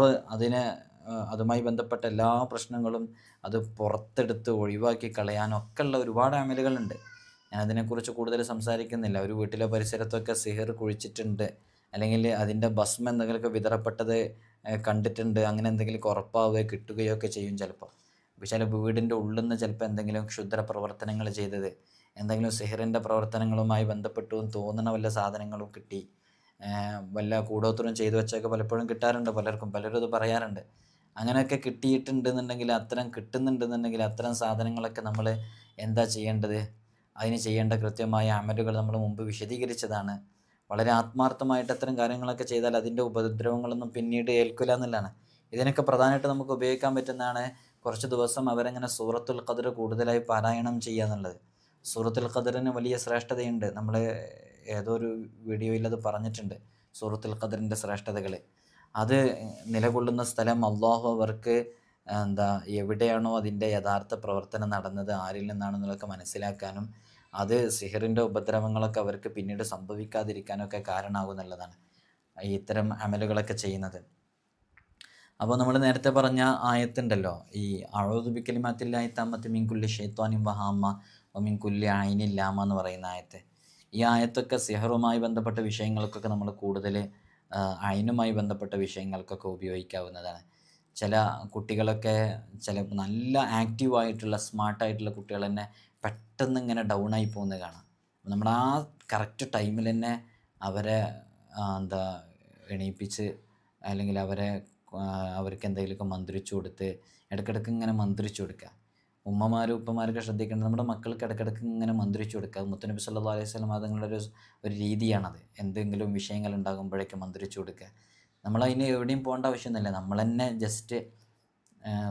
അതുമായി ബന്ധപ്പെട്ട എല്ലാ പ്രശ്നങ്ങളും അത് പുറത്തെടുത്ത് ഒഴിവാക്കി കളയാനൊക്കെ ഉള്ള ഒരുപാട് അമലുകളുണ്ട്. ഞാൻ അതിനെക്കുറിച്ച് കൂടുതൽ സംസാരിക്കുന്നില്ല. ഒരു വീട്ടിലെ പരിസരത്തൊക്കെ സിഹർ കുഴിച്ചിട്ടുണ്ട്, അല്ലെങ്കിൽ അതിൻ്റെ ഭസ്മം എന്തെങ്കിലുമൊക്കെ വിതറപ്പെട്ടത് കണ്ടിട്ടുണ്ട്, അങ്ങനെ എന്തെങ്കിലുമൊക്കെ ഉറപ്പാവുകയോ കിട്ടുകയോ ഒക്കെ ചെയ്യും. ചിലപ്പോൾ ചില വീടിൻ്റെ ഉള്ളിൽ നിന്ന് ചിലപ്പോൾ എന്തെങ്കിലും ക്ഷുദ്ര പ്രവർത്തനങ്ങൾ ചെയ്തത്, എന്തെങ്കിലും സിഹറിൻ്റെ പ്രവർത്തനങ്ങളുമായി ബന്ധപ്പെട്ടു തോന്നുന്ന വല്ല സാധനങ്ങളും കിട്ടി, വല്ല കൂടോത്രം ചെയ്തു വെച്ചൊക്കെ പലപ്പോഴും കിട്ടാറുണ്ട്. പലരും ഇത് പറയാറുണ്ട്. അങ്ങനെയൊക്കെ കിട്ടിയിട്ടുണ്ടെന്നുണ്ടെങ്കിൽ, കിട്ടുന്നുണ്ടെന്നുണ്ടെങ്കിൽ അത്തരം സാധനങ്ങളൊക്കെ നമ്മൾ എന്താ ചെയ്യേണ്ടത്? അതിന് ചെയ്യേണ്ട കൃത്യമായ അമലുകൾ നമ്മൾ മുമ്പ് വിശദീകരിച്ചതാണ്. വളരെ ആത്മാർത്ഥമായിട്ട് അത്തരം കാര്യങ്ങളൊക്കെ ചെയ്താൽ അതിൻ്റെ ഉപദ്രവങ്ങളൊന്നും പിന്നീട് ഏൽക്കില്ല എന്നുള്ളതാണ്. ഇതിനൊക്കെ പ്രധാനമായിട്ട് നമുക്ക് ഉപയോഗിക്കാൻ പറ്റുന്നതാണ് കുറച്ച് ദിവസം അവരങ്ങനെ സൂറത്തുൽ ഖദർ കൂടുതലായി പാരായണം ചെയ്യുക എന്നുള്ളത്. സൂറത്തുൽ ഖദറിന് വലിയ ശ്രേഷ്ഠതയുണ്ട്. നമ്മൾ ഏതോ ഒരു വീഡിയോയിൽ അത് പറഞ്ഞിട്ടുണ്ട്, സൂറത്തുൽ ഖദറിൻ്റെ ശ്രേഷ്ഠതകൾ. അത് നിലകൊള്ളുന്ന സ്ഥലം അള്ളാഹു അവർക്ക് എവിടെയാണോ അതിൻ്റെ യഥാർത്ഥ പ്രവർത്തനം നടന്നത്, ആരിൽ നിന്നാണെന്നുള്ളതൊക്കെ മനസ്സിലാക്കാനും അത് സിഹറിൻ്റെ ഉപദ്രവങ്ങളൊക്കെ അവർക്ക് പിന്നീട് സംഭവിക്കാതിരിക്കാനൊക്കെ കാരണമാകുന്നുള്ളതാണ് ഇത്തരം അമലുകളൊക്കെ ചെയ്യുന്നത്. അപ്പോൾ നമ്മൾ നേരത്തെ പറഞ്ഞ ആയത്തുണ്ടല്ലോ, ഈ അഊദു ബികലിമാത്തില്ലാഹി തമ്മത്തി മിൻ കുല്ലി ശൈത്വാനിൻ വഹാമ്മ വമിൻ കുല്ലി ഐനിൻ ലാമ എന്ന് പറയുന്ന ആയത്ത്. ഈ ആയത്തൊക്കെ സിഹറുമായി ബന്ധപ്പെട്ട വിഷയങ്ങൾക്കൊക്കെ നമ്മൾ കൂടുതൽ ഐനുമായി ബന്ധപ്പെട്ട വിഷയങ്ങൾക്കൊക്കെ ഉപയോഗിക്കാവുന്നതാണ്. ചില കുട്ടികളൊക്കെ നല്ല ആക്റ്റീവായിട്ടുള്ള സ്മാർട്ടായിട്ടുള്ള കുട്ടികൾ തന്നെ പെട്ടെന്ന് ഇങ്ങനെ ഡൗണായി പോകുന്നത് കാണാം. നമ്മൾ ആ കറക്റ്റ് ടൈമിൽ തന്നെ അവരെ എണീപ്പിച്ച് അല്ലെങ്കിൽ അവർക്ക് എന്തെങ്കിലുമൊക്കെ മന്ത്രിച്ചു കൊടുത്ത് ഇടയ്ക്കിടയ്ക്ക് ഇങ്ങനെ മന്ത്രിച്ചു കൊടുക്കുക. ഉമ്മമാരും ഉപ്പമാരൊക്കെ ശ്രദ്ധിക്കേണ്ടത് നമ്മുടെ മക്കൾക്ക് ഇടയ്ക്കിടയ്ക്ക് ഇങ്ങനെ മന്ത്രിച്ചു കൊടുക്കുക. മുത്തുനബി സല്ലല്ലാഹു അലൈഹി വസല്ലം തങ്ങളുടെ ഒരു രീതിയാണത്. എന്തെങ്കിലും വിഷയങ്ങൾ ഉണ്ടാകുമ്പോഴേക്കും മന്ത്രിച്ചു കൊടുക്കുക. നമ്മളതിന് എവിടെയും പോകേണ്ട ആവശ്യമൊന്നുമില്ല. നമ്മൾ തന്നെ ജസ്റ്റ്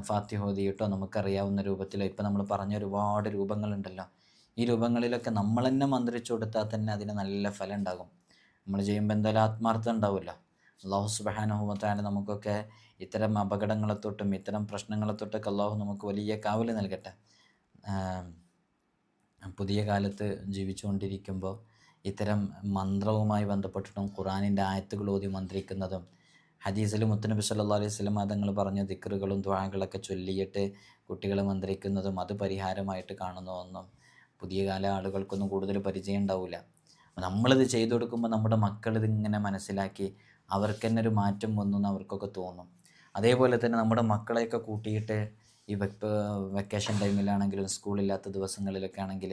ഫാത്തിഹ ഓതിയിട്ടോ നമുക്കറിയാവുന്ന രൂപത്തിലോ ഇപ്പം നമ്മൾ പറഞ്ഞ ഒരുപാട് രൂപങ്ങളുണ്ടല്ലോ, ഈ രൂപങ്ങളിലൊക്കെ നമ്മൾ തന്നെ മന്ത്രിച്ചു കൊടുത്താൽ തന്നെ അതിന് നല്ല ഫലം ഉണ്ടാകും. നമ്മൾ ചെയ്യുമ്പോൾ എന്തായാലും ആത്മാർത്ഥത ഉണ്ടാവുമല്ലോ. അല്ലാഹു സുബ്ഹാനഹു വ തആല നമുക്കൊക്കെ ഇത്തരം അപകടങ്ങളെ തൊട്ടും ഇത്തരം പ്രശ്നങ്ങളെ തൊട്ടൊക്കെ അല്ലാഹു നമുക്ക് വലിയ കാവൽ നൽകട്ടെ. പുതിയ കാലത്ത് ജീവിച്ചുകൊണ്ടിരിക്കുമ്പോൾ ഇത്തരം മന്ത്രവുമായി ബന്ധപ്പെട്ടിട്ടും ഖുർആനിൻ്റെ ആയത്തുകൾ ഓതി മന്ത്രിക്കുന്നതും ഹദീസിൽ മുത്തുനബി സല്ലല്ലാഹു അലൈഹി വസല്ലം തങ്ങൾ പറഞ്ഞ ദിക്റുകളും ദുആകളൊക്കെ ചൊല്ലിയിട്ട് കുട്ടികൾ മന്ത്രിക്കുന്നതും അത് പരിഹാരമായിട്ട് കാണുന്നതൊന്നും പുതിയ കാല ആളുകൾക്കൊന്നും കൂടുതൽ പരിചയം ഉണ്ടാവില്ല. നമ്മളിത് ചെയ്തു കൊടുക്കുമ്പോൾ നമ്മുടെ മക്കളിതിങ്ങനെ മനസ്സിലാക്കി അവർക്ക് തന്നെ ഒരു മാറ്റം വന്നു എന്ന് അവർക്കൊക്കെ തോന്നും. അതേപോലെ തന്നെ നമ്മുടെ മക്കളെയൊക്കെ കൂട്ടിയിട്ട് ഈ വെക്കേഷൻ ടൈമിലാണെങ്കിലും സ്കൂളില്ലാത്ത ദിവസങ്ങളിലൊക്കെ ആണെങ്കിൽ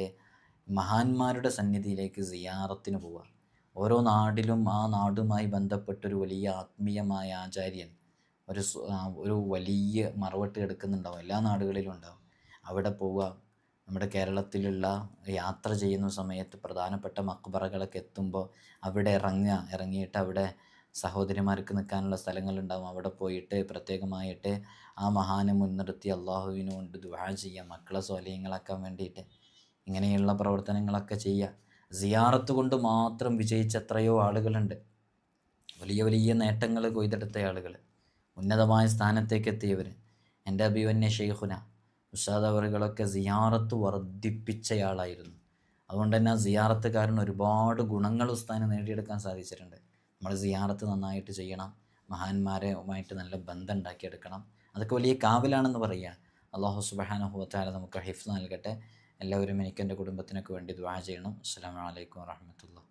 മഹാന്മാരുടെ സന്നിധിയിലേക്ക് സിയാറത്തിന് പോവുക. ഓരോ നാടിലും ആ നാടുമായി ബന്ധപ്പെട്ടൊരു വലിയ ആത്മീയമായ ആചാര്യൻ ഒരു വലിയ മറവട്ട് കിടക്കുന്നുണ്ടാവും, എല്ലാ നാടുകളിലും ഉണ്ടാവും. അവിടെ പോവുക. നമ്മുടെ കേരളത്തിലുള്ള യാത്ര ചെയ്യുന്ന സമയത്ത് പ്രധാനപ്പെട്ട മക്ബറകളൊക്കെ എത്തുമ്പോൾ അവിടെ ഇറങ്ങിയിട്ട് അവിടെ സഹോദരിമാർക്ക് നിൽക്കാനുള്ള സ്ഥലങ്ങളുണ്ടാവും. അവിടെ പോയിട്ട് പ്രത്യേകമായിട്ട് ആ മഹാനെ മുൻനിർത്തി അള്ളാഹുവിനെ കൊണ്ട് ദുആ ചെയ്യുക, മക്കളെ സ്വാലിഹ്യങ്ങളാക്കാൻ വേണ്ടിയിട്ട്. ഇങ്ങനെയുള്ള പ്രവർത്തനങ്ങളൊക്കെ ചെയ്യുക. സിയാറത്ത് കൊണ്ട് മാത്രം വിജയിച്ച എത്രയോ ആളുകളുണ്ട്. വലിയ വലിയ നേട്ടങ്ങൾ കൊയ്തെടുത്ത ആളുകൾ, ഉന്നതമായ സ്ഥാനത്തേക്ക് എത്തിയവർ. എൻ്റെ അഭിമന്യ ഷെയ്ഖുന ഉസ്താദ് അവറുകളൊക്കെ സിയാറത്ത് വർദ്ധിപ്പിച്ചയാളായിരുന്നു. അതുകൊണ്ട് തന്നെ ആ സിയാറത്തുകാരന് ഒരുപാട് ഗുണങ്ങൾ ഉസ്താദിന് നേടിയെടുക്കാൻ സാധിച്ചിട്ടുണ്ട്. നമ്മൾ സിയാറത്ത് നന്നായിട്ട് ചെയ്യണം, മഹാന്മാരുമായിട്ട് നല്ല ബന്ധം ഉണ്ടാക്കിയെടുക്കണം. അതൊക്കെ വലിയ കാവലാണെന്ന് പറയുക. അല്ലാഹു സുബ്ഹാനഹു വ തആല നമുക്ക് ഹിഫ്സ് നൽകട്ടെ. എല്ലാവരും എനിക്ക് എൻ്റെ കുടുംബത്തിനൊക്കെ വേണ്ടി ദുആ ചെയ്യണം. അസ്സലാമു അലൈക്കും വറഹ്മത്തുള്ളാഹി.